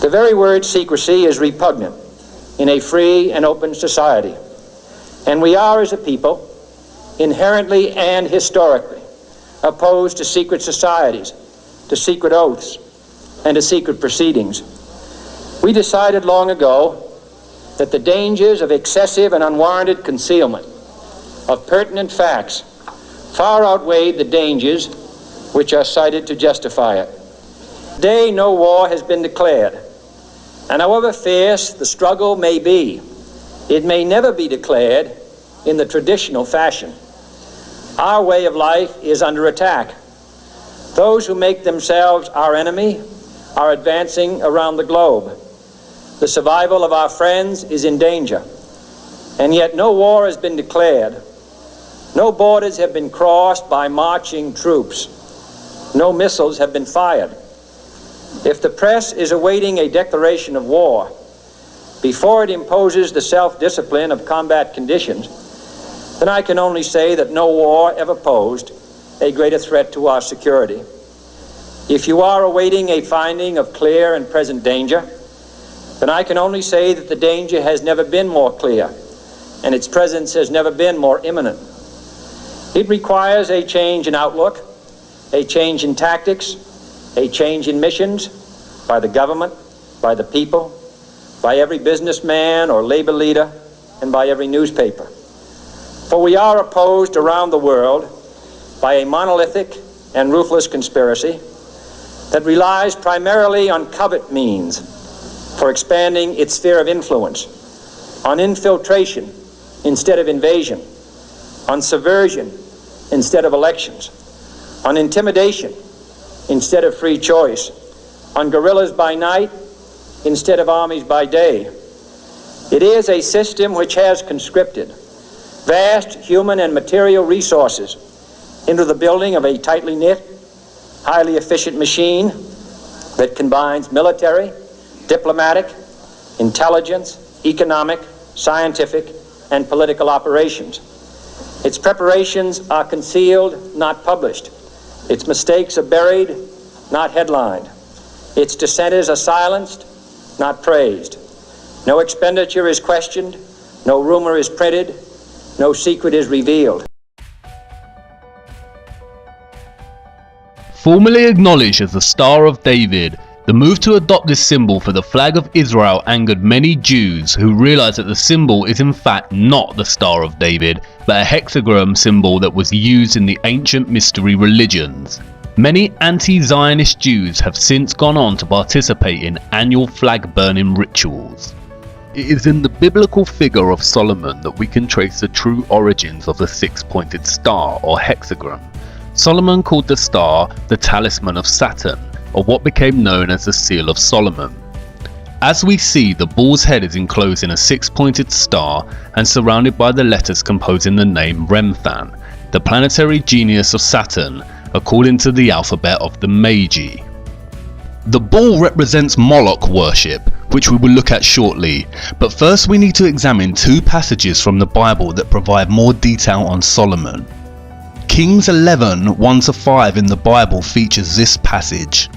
The very word secrecy is repugnant in a free and open society, and we are, as a people, inherently and historically opposed to secret societies, to secret oaths, and to secret proceedings. We decided long ago that the dangers of excessive and unwarranted concealment of pertinent facts far outweighed the dangers which are cited to justify it. Today, no war has been declared, and however fierce the struggle may be, it may never be declared in the traditional fashion. Our way of life is under attack. Those who make themselves our enemy are advancing around the globe. The survival of our friends is in danger, and yet no war has been declared. No borders have been crossed by marching troops. No missiles have been fired. If the press is awaiting a declaration of war before it imposes the self-discipline of combat conditions, then I can only say that no war ever posed a greater threat to our security. If you are awaiting a finding of clear and present danger, then I can only say that the danger has never been more clear, and its presence has never been more imminent. It requires a change in outlook, a change in tactics, a change in missions by the government, by the people, by every businessman or labor leader, and by every newspaper. For we are opposed around the world by a monolithic and ruthless conspiracy that relies primarily on covert means for expanding its sphere of influence, on infiltration instead of invasion, on subversion instead of elections, on intimidation instead of free choice, on guerrillas by night instead of armies by day. It is a system which has conscripted vast human and material resources into the building of a tightly knit, highly efficient machine that combines military, diplomatic, intelligence, economic, scientific, and political operations. Its preparations are concealed, not published. Its mistakes are buried, not headlined. Its dissenters are silenced, not praised. No expenditure is questioned, no rumor is printed, no secret is revealed. Formerly acknowledged as the Star of David, the move to adopt this symbol for the flag of Israel angered many Jews who realized that the symbol is in fact not the Star of David, but a hexagram symbol that was used in the ancient mystery religions. Many anti-Zionist Jews have since gone on to participate in annual flag burning rituals. It is in the biblical figure of Solomon that we can trace the true origins of the six-pointed star or hexagram. Solomon called the star the talisman of Saturn, or what became known as the Seal of Solomon. As we see, the bull's head is enclosed in a six-pointed star and surrounded by the letters composing the name Remphan, the planetary genius of Saturn, according to the alphabet of the Magi. The bull represents Moloch worship, which we will look at shortly, but first we need to examine two passages from the Bible that provide more detail on Solomon. Kings 11, 1-5 in the Bible features this passage.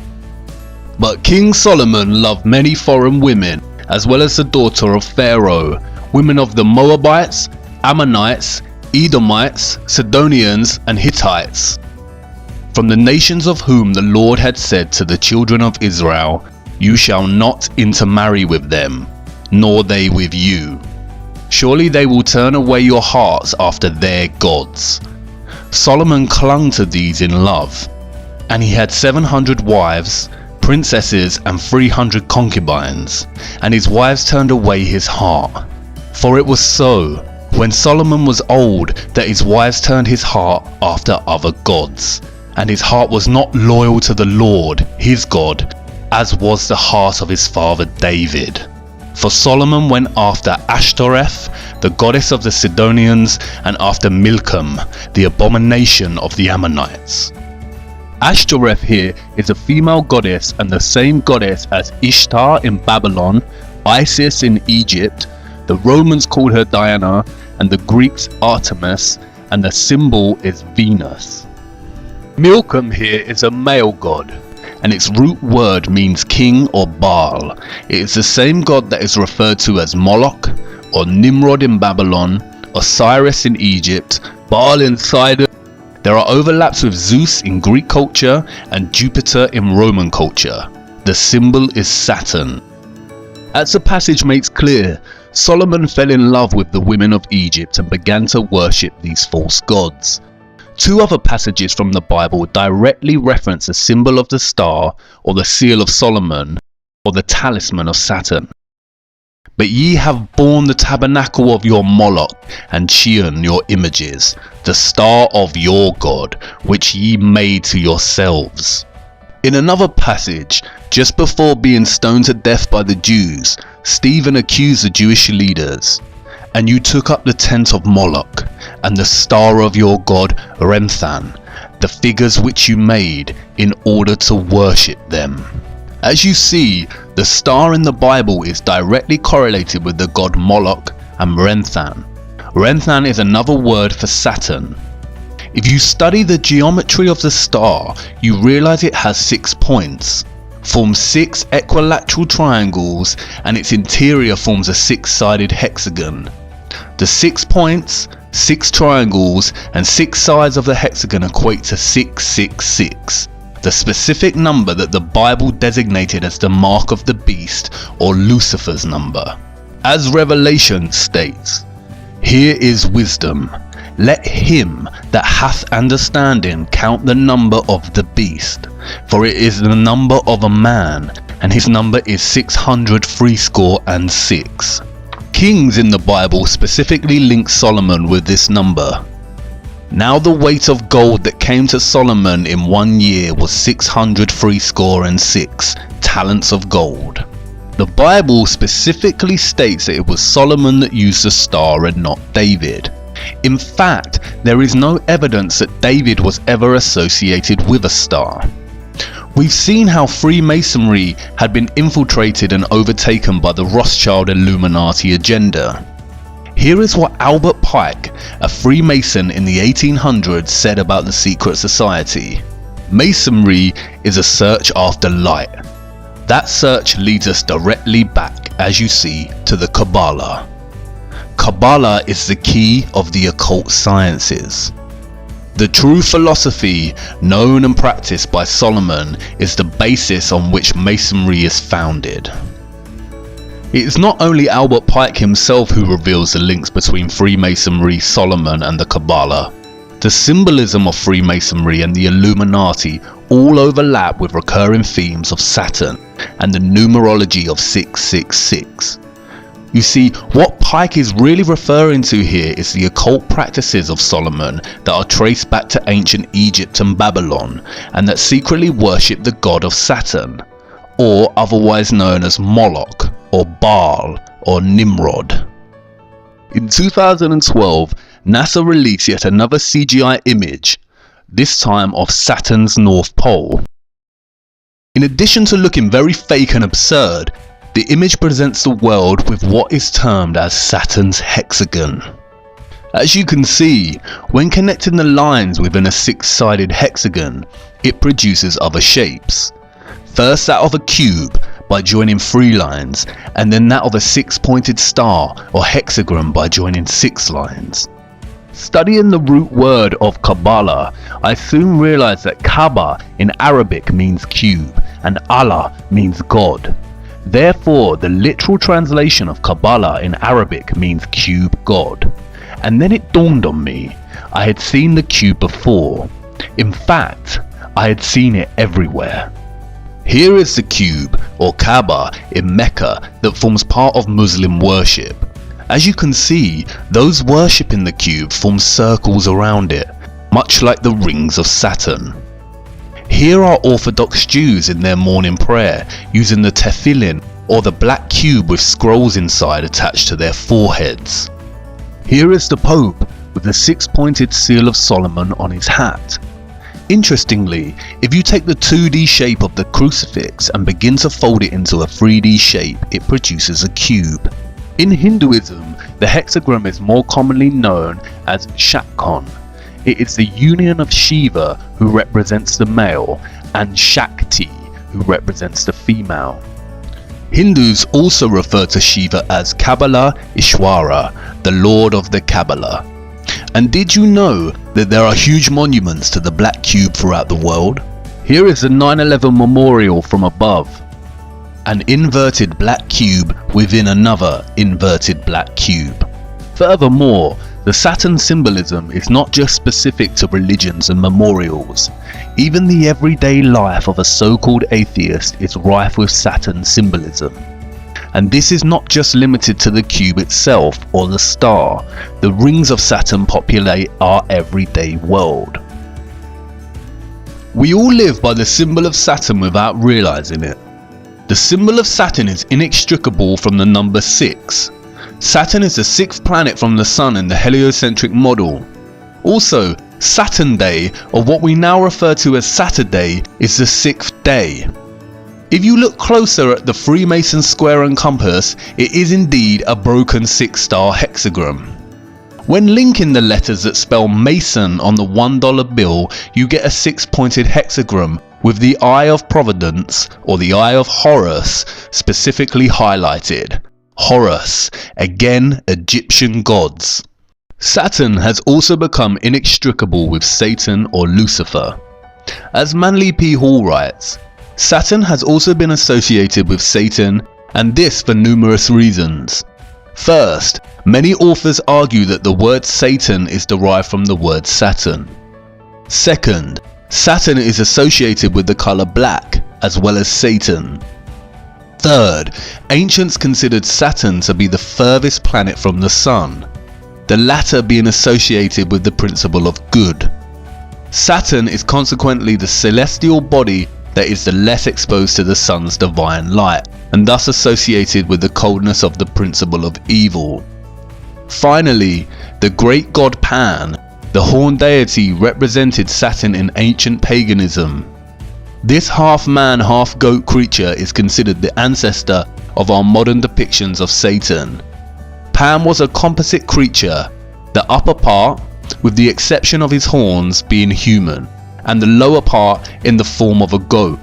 But King Solomon loved many foreign women, as well as the daughter of Pharaoh, women of the Moabites, Ammonites, Edomites, Sidonians, and Hittites, from the nations of whom the Lord had said to the children of Israel, "You shall not intermarry with them, nor they with you. Surely they will turn away your hearts after their gods." Solomon clung to these in love, and he had 700 wives, princesses, and 300 concubines, and his wives turned away his heart. For it was so, when Solomon was old, that his wives turned his heart after other gods, and his heart was not loyal to the Lord, his God, as was the heart of his father David. For Solomon went after Ashtoreth, the goddess of the Sidonians, and after Milcom, the abomination of the Ammonites. Ashtoreth here is a female goddess and the same goddess as Ishtar in Babylon, Isis in Egypt. The Romans called her Diana, and the Greeks Artemis, and the symbol is Venus. Milcom here is a male god, and its root word means king or Baal. It is the same god that is referred to as Moloch, or Nimrod in Babylon, Osiris in Egypt, Baal in Sidon. There are overlaps with Zeus in Greek culture and Jupiter in Roman culture. The symbol is Saturn. As the passage makes clear, Solomon fell in love with the women of Egypt and began to worship these false gods. Two other passages from the Bible directly reference the symbol of the star, or the seal of Solomon, or the talisman of Saturn. But ye have borne the tabernacle of your Moloch, and Chion your images, the star of your God, which ye made to yourselves. In another passage, just before being stoned to death by the Jews, Stephen accused the Jewish leaders. And you took up the tent of Moloch, and the star of your god Remphan, the figures which you made, in order to worship them. As you see, the star in the Bible is directly correlated with the god Moloch and Remphan. Remphan is another word for Saturn. If you study the geometry of the star, you realize it has 6 points, forms 6 equilateral triangles, and its interior forms a 6-sided hexagon. The 6 points, 6 triangles, and 6 sides of the hexagon equate to 666, the specific number that the Bible designated as the mark of the beast, or Lucifer's number. As Revelation states, "Here is wisdom. Let him that hath understanding count the number of the beast, for it is the number of a man, and his number is 666. Kings in the Bible specifically link Solomon with this number. Now the weight of gold that came to Solomon in 1 year was 666 talents of gold. The Bible specifically states that it was Solomon that used the star and not David. In fact, there is no evidence that David was ever associated with a star. We've seen how Freemasonry had been infiltrated and overtaken by the Rothschild Illuminati agenda. Here is what Albert Pike, a Freemason in the 1800s, said about the secret society. Masonry is a search after light. That search leads us directly back, as you see, to the Kabbalah. Kabbalah is the key of the occult sciences. The true philosophy, known and practiced by Solomon, is the basis on which Masonry is founded. It is not only Albert Pike himself who reveals the links between Freemasonry, Solomon, and the Kabbalah. The symbolism of Freemasonry and the Illuminati all overlap with recurring themes of Saturn and the numerology of 666. You see, what Pike is really referring to here is the occult practices of Solomon that are traced back to ancient Egypt and Babylon, and that secretly worship the god of Saturn, or otherwise known as Moloch, or Baal, or Nimrod. In 2012, NASA released yet another CGI image, this time of Saturn's North Pole. In addition to looking very fake and absurd, the image presents the world with what is termed as Saturn's hexagon. As you can see, when connecting the lines within a 6-sided hexagon, it produces other shapes. First that of a cube by joining 3 lines, and then that of a 6-pointed star or hexagon by joining 6 lines. Studying the root word of Kabbalah, I soon realized that Kaaba in Arabic means cube and Allah means God. Therefore, the literal translation of Kabbalah in Arabic means cube God. And then it dawned on me, I had seen the cube before. In fact, I had seen it everywhere. Here is the cube, or Kaaba, in Mecca that forms part of Muslim worship. As you can see, those worshipping the cube form circles around it, much like the rings of Saturn. Here are Orthodox Jews in their morning prayer, using the tefillin, or the black cube with scrolls inside attached to their foreheads. Here is the Pope with the 6-pointed seal of Solomon on his hat. Interestingly, if you take the 2D shape of the crucifix and begin to fold it into a 3D shape, it produces a cube. In Hinduism, the hexagram is more commonly known as Shakon. It is the union of Shiva, who represents the male, and Shakti, who represents the female. Hindus also refer to Shiva as Kabbalah Ishwara, the Lord of the Kabbalah. And did you know that there are huge monuments to the black cube throughout the world? Here is the 9/11 memorial from above. An inverted black cube within another inverted black cube. Furthermore, the Saturn symbolism is not just specific to religions and memorials. Even the everyday life of a so-called atheist is rife with Saturn symbolism. And this is not just limited to the cube itself or the star. The rings of Saturn populate our everyday world. We all live by the symbol of Saturn without realizing it. The symbol of Saturn is inextricable from the number 6. Saturn is the 6th planet from the Sun in the heliocentric model. Also, Saturn Day, or what we now refer to as Saturday, is the 6th day. If you look closer at the Freemason square and compass, it is indeed a broken 6-star hexagram. When linking the letters that spell Mason on the $1 bill, you get a 6-pointed hexagram with the Eye of Providence, or the Eye of Horus, specifically highlighted. Horus, again Egyptian gods. Saturn has also become inextricable with Satan or Lucifer. As Manly P. Hall writes, Saturn has also been associated with Satan, and this for numerous reasons. First, many authors argue that the word Satan is derived from the word Saturn. Second, Saturn is associated with the color black, as well as Satan. Third, ancients considered Saturn to be the furthest planet from the Sun, the latter being associated with the principle of good. Saturn is consequently the celestial body that is the less exposed to the Sun's divine light, and thus associated with the coldness of the principle of evil. Finally, the great god Pan, the horned deity, represented Saturn in ancient paganism. This half-man, half-goat creature is considered the ancestor of our modern depictions of Satan. Pan was a composite creature, the upper part, with the exception of his horns, being human, and the lower part in the form of a goat.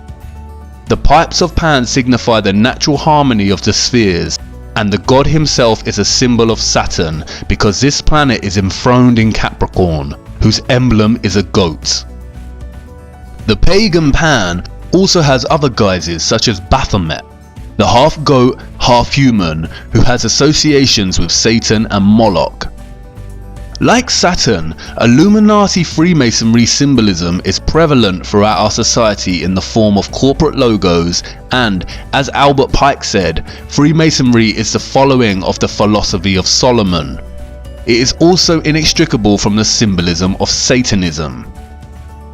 The pipes of Pan signify the natural harmony of the spheres, and the god himself is a symbol of Saturn because this planet is enthroned in Capricorn, whose emblem is a goat. The pagan Pan also has other guises such as Baphomet, the half-goat, half-human who has associations with Satan and Moloch. Like Saturn, Illuminati Freemasonry symbolism is prevalent throughout our society in the form of corporate logos and, as Albert Pike said, Freemasonry is the following of the philosophy of Solomon. It is also inextricable from the symbolism of Satanism.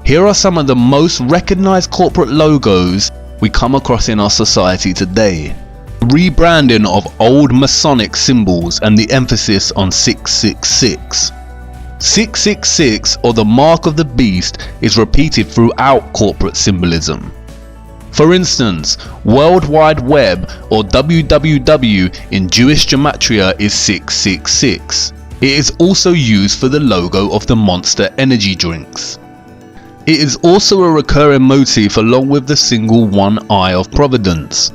Here are some of the most recognized corporate logos we come across in our society today. Rebranding of old Masonic symbols and the emphasis on 666. 666, or the mark of the beast, is repeated throughout corporate symbolism. For instance, World Wide Web, or WWW in Jewish gematria, is 666. It is also used for the logo of the Monster energy drinks. It is also a recurring motif along with the single one eye of Providence.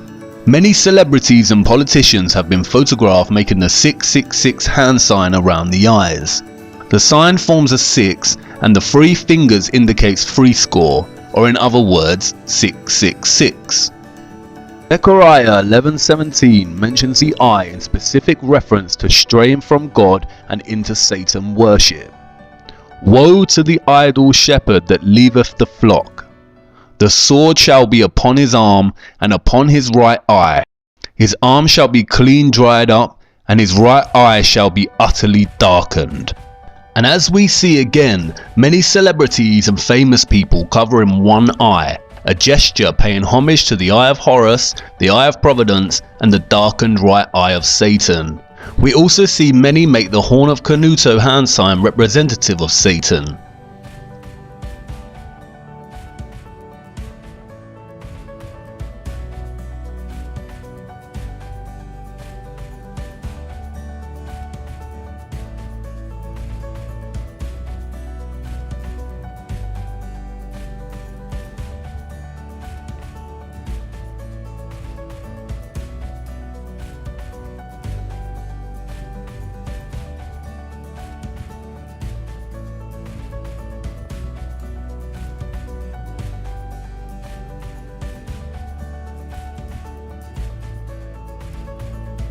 Many celebrities and politicians have been photographed making the 666 hand sign around the eyes. The sign forms a 6 and the 3 fingers indicates 3 score, or in other words, 666. Zechariah 11:17 mentions the eye in specific reference to straying from God and into Satan worship. Woe to the idle shepherd that leaveth the flock. The sword shall be upon his arm and upon his right eye. His arm shall be clean dried up, and his right eye shall be utterly darkened. And as we see again, many celebrities and famous people covering one eye, a gesture paying homage to the Eye of Horus, the Eye of Providence, and the darkened right eye of Satan. We also see many make the Horn of Canuto hand sign representative of Satan.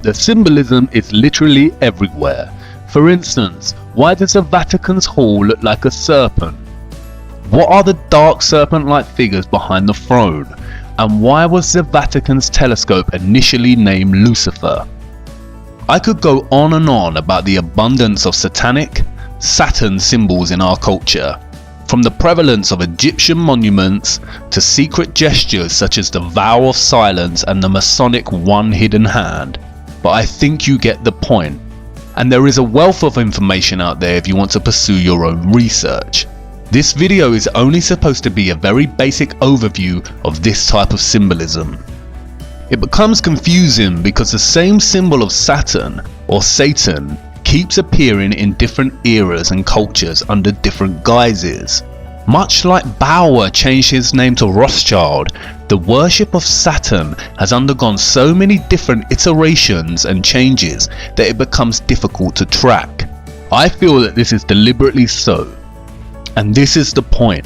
The symbolism is literally everywhere. For instance, why does the Vatican's hall look like a serpent? What are the dark serpent-like figures behind the throne? And why was the Vatican's telescope initially named Lucifer? I could go on and on about the abundance of satanic, Saturn symbols in our culture, from the prevalence of Egyptian monuments to secret gestures such as the vow of silence and the Masonic one hidden hand. But I think you get the point. And there is a wealth of information out there if you want to pursue your own research. This video is only supposed to be a very basic overview of this type of symbolism. It becomes confusing because the same symbol of Saturn or Satan keeps appearing in different eras and cultures under different guises. Much like Bauer changed his name to Rothschild, the worship of Saturn has undergone so many different iterations and changes that it becomes difficult to track. I feel that this is deliberately so. And this is the point.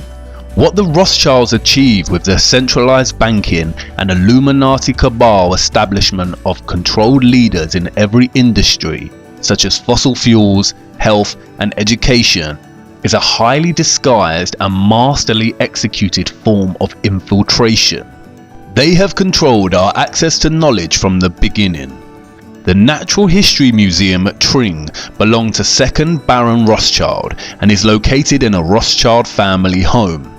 What the Rothschilds achieved with their centralized banking and Illuminati cabal establishment of controlled leaders in every industry, such as fossil fuels, health and education, is a highly disguised and masterly executed form of infiltration. They have controlled our access to knowledge from the beginning. The Natural History Museum at Tring belonged to 2nd Baron Rothschild and is located in a Rothschild family home.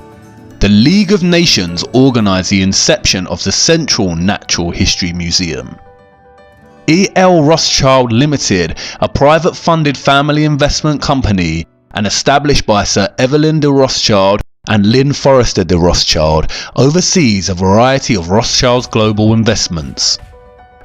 The League of Nations organized the inception of the Central Natural History Museum. E.L. Rothschild Limited, a private funded family investment company and established by Sir Evelyn de Rothschild and Lynn Forrester de Rothschild, oversees a variety of Rothschild's global investments.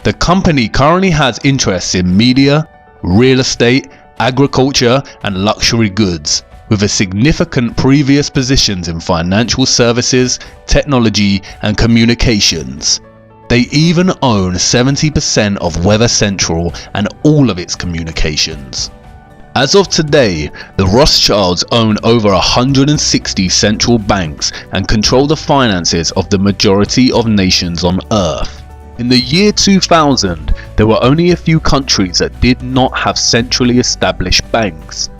The company currently has interests in media, real estate, agriculture and luxury goods, with a significant previous positions in financial services, technology and communications. They even own 70% of Weather Central and all of its communications. As of today, the Rothschilds own over 160 central banks and control the finances of the majority of nations on Earth. In the year 2000, there were only a few countries that did not have centrally established banks.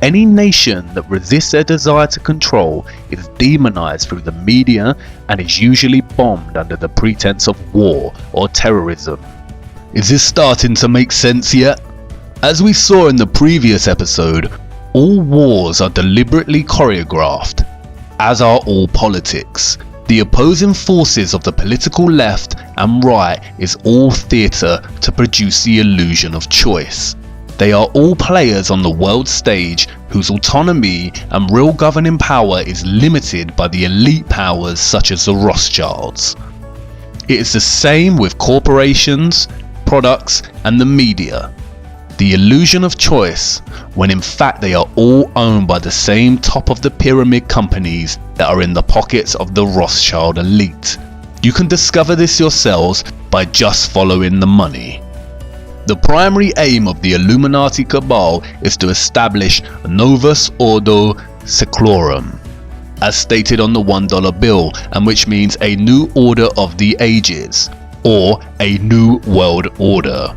Any nation that resists their desire to control is demonized through the media and is usually bombed under the pretense of war or terrorism. Is this starting to make sense yet? As we saw in the previous episode, all wars are deliberately choreographed, as are all politics. The opposing forces of the political left and right is all theatre to produce the illusion of choice. They are all players on the world stage whose autonomy and real governing power is limited by the elite powers such as the Rothschilds. It is the same with corporations, products and the media. The illusion of choice, when in fact they are all owned by the same top of the pyramid companies that are in the pockets of the Rothschild elite. You can discover this yourselves by just following the money. The primary aim of the Illuminati cabal is to establish Novus Ordo Seclorum, as stated on the $1 bill, and which means a new order of the ages, or a new world order.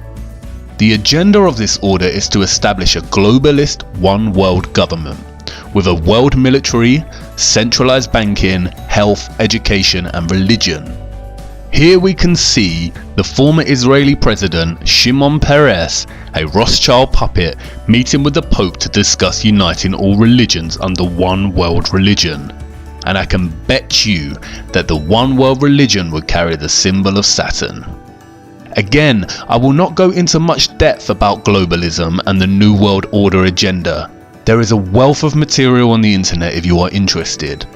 The agenda of this order is to establish a globalist one world government, with a world military, centralized banking, health, education and religion. Here we can see the former Israeli president Shimon Peres, a Rothschild puppet, meeting with the Pope to discuss uniting all religions under one world religion. And I can bet you that the one world religion would carry the symbol of Saturn. Again, I will not go into much depth about globalism and the New World Order agenda. There is a wealth of material on the internet if you are interested.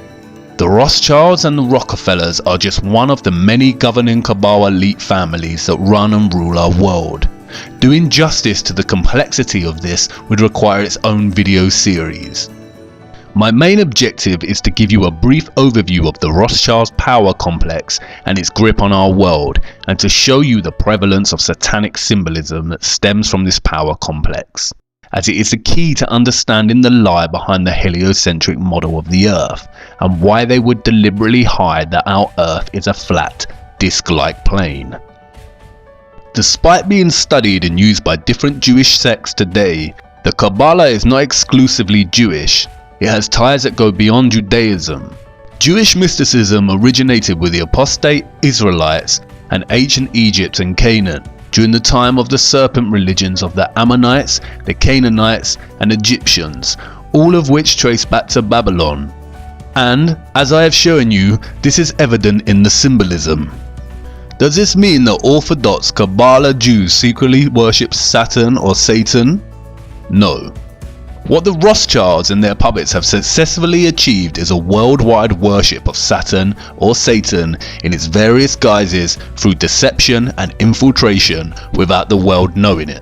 The Rothschilds and the Rockefellers are just one of the many governing cabal elite families that run and rule our world. Doing justice to the complexity of this would require its own video series. My main objective is to give you a brief overview of the Rothschilds power complex and its grip on our world, and to show you the prevalence of satanic symbolism that stems from this power complex, as it is the key to understanding the lie behind the heliocentric model of the Earth, and why they would deliberately hide that our Earth is a flat, disc-like plane. Despite being studied and used by different Jewish sects today, the Kabbalah is not exclusively Jewish. It has ties that go beyond Judaism. Jewish mysticism originated with the apostate Israelites and ancient Egypt and Canaan during the time of the serpent religions of the Ammonites, the Canaanites and Egyptians, all of which trace back to Babylon. And, as I have shown you, this is evident in the symbolism. Does this mean that Orthodox Kabbalah Jews secretly worship Saturn or Satan? No. What the Rothschilds and their puppets have successfully achieved is a worldwide worship of Saturn or Satan in its various guises through deception and infiltration without the world knowing it.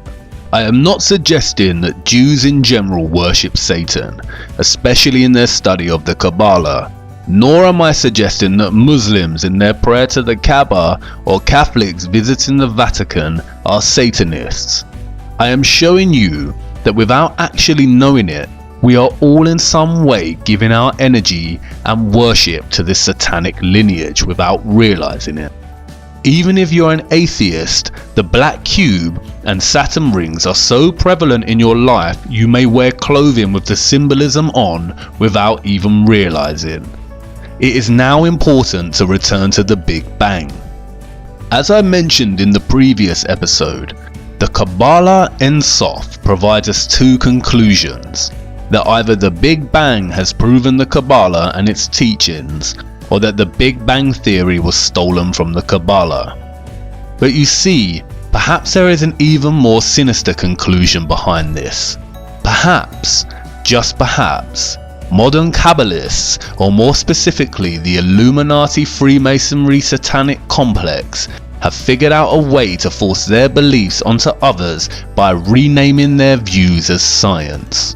I am not suggesting that Jews in general worship Satan, especially in their study of the Kabbalah, nor am I suggesting that Muslims in their prayer to the Kaaba or Catholics visiting the Vatican are Satanists. I am showing you that without actually knowing it, we are all in some way giving our energy and worship to this satanic lineage without realizing it. Even if you're an atheist, the black cube and Saturn rings are so prevalent in your life you may wear clothing with the symbolism on without even realizing. It is now important to return to the Big Bang. As I mentioned in the previous episode, the Kabbalah Ein Sof provides us two conclusions: that either the Big Bang has proven the Kabbalah and its teachings, or that the Big Bang theory was stolen from the Kabbalah. But you see, perhaps there is an even more sinister conclusion behind this. Perhaps, just perhaps, modern Kabbalists, or more specifically the Illuminati Freemasonry satanic complex, have figured out a way to force their beliefs onto others by renaming their views as science.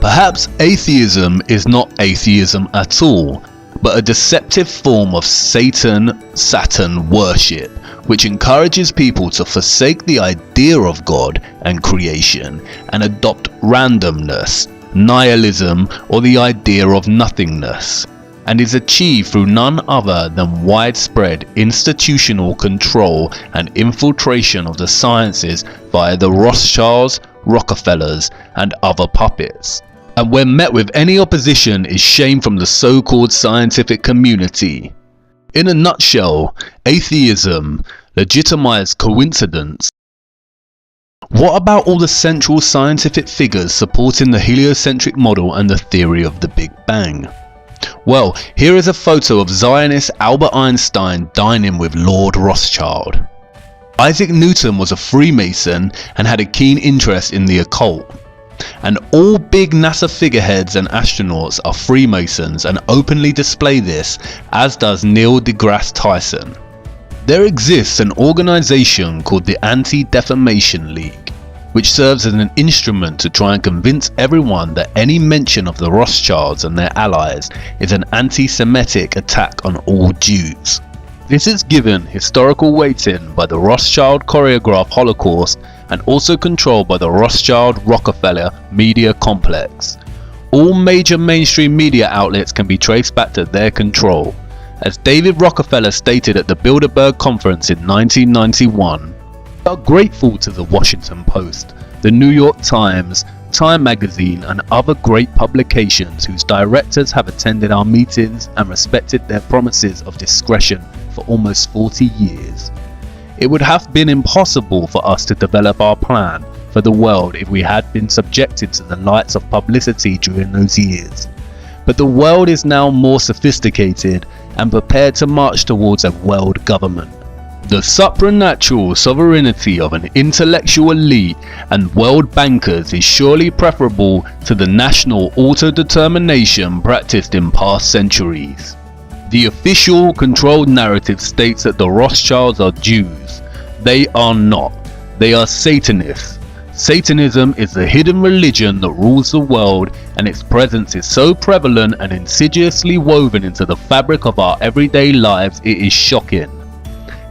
Perhaps atheism is not atheism at all, but a deceptive form of Satan-Saturn worship, which encourages people to forsake the idea of God and creation and adopt randomness, nihilism, or the idea of nothingness, and is achieved through none other than widespread institutional control and infiltration of the sciences via the Rothschilds, Rockefellers, and other puppets. And when met with any opposition is shame from the so-called scientific community. In a nutshell, atheism legitimized coincidence. What about all the central scientific figures supporting the heliocentric model and the theory of the Big Bang? Well, here is a photo of Zionist Albert Einstein dining with Lord Rothschild. Isaac Newton was a Freemason and had a keen interest in the occult. And all big NASA figureheads and astronauts are Freemasons and openly display this, as does Neil deGrasse Tyson. There exists an organization called the Anti-Defamation League, which serves as an instrument to try and convince everyone that any mention of the Rothschilds and their allies is an anti-Semitic attack on all Jews. This is given historical weighting by the Rothschild choreographed Holocaust and also controlled by the Rothschild-Rockefeller media complex. All major mainstream media outlets can be traced back to their control. As David Rockefeller stated at the Bilderberg Conference in 1991, we are grateful to the Washington Post, the New York Times, Time magazine and other great publications whose directors have attended our meetings and respected their promises of discretion for almost 40 years. It would have been impossible for us to develop our plan for the world if we had been subjected to the lights of publicity during those years. But the world is now more sophisticated and prepared to march towards a world government. The supranatural sovereignty of an intellectual elite and world bankers is surely preferable to the national autodetermination practiced in past centuries. The official controlled narrative states that the Rothschilds are Jews. They are not. They are Satanists. Satanism is the hidden religion that rules the world, and its presence is so prevalent and insidiously woven into the fabric of our everyday lives it is shocking.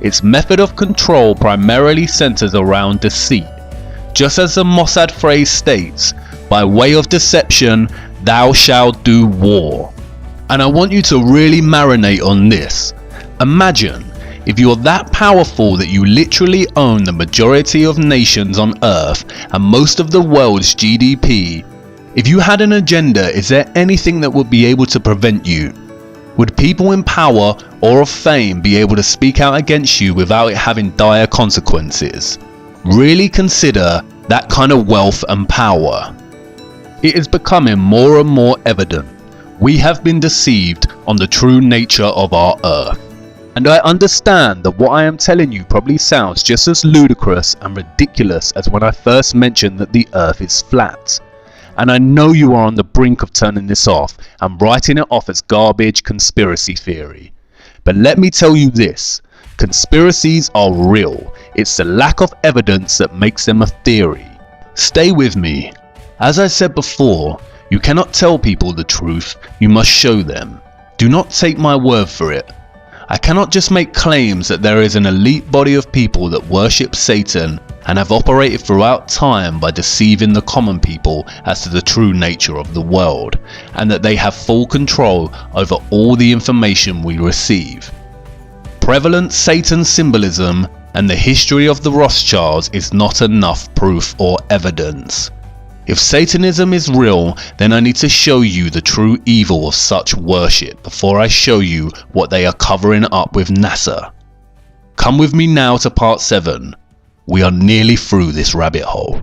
Its method of control primarily centers around deceit. Just as the Mossad phrase states, by way of deception, thou shalt do war. And I want you to really marinate on this. Imagine If you're that powerful that you literally own the majority of nations on Earth and most of the world's GDP, if you had an agenda, is there anything that would be able to prevent you? Would people in power or of fame be able to speak out against you without it having dire consequences? Really consider that kind of wealth and power. It is becoming more and more evident we have been deceived on the true nature of our Earth. And I understand that what I am telling you probably sounds just as ludicrous and ridiculous as when I first mentioned that the Earth is flat. And I know you are on the brink of turning this off and writing it off as garbage conspiracy theory. But let me tell you this, conspiracies are real. It's the lack of evidence that makes them a theory. Stay with me. As I said before, you cannot tell people the truth, you must show them. Do not take my word for it. I cannot just make claims that there is an elite body of people that worship Satan and have operated throughout time by deceiving the common people as to the true nature of the world, and that they have full control over all the information we receive. Prevalent Satan symbolism and the history of the Rothschilds is not enough proof or evidence. If Satanism is real, then I need to show you the true evil of such worship before I show you what they are covering up with NASA. Come with me now to part 7. We are nearly through this rabbit hole.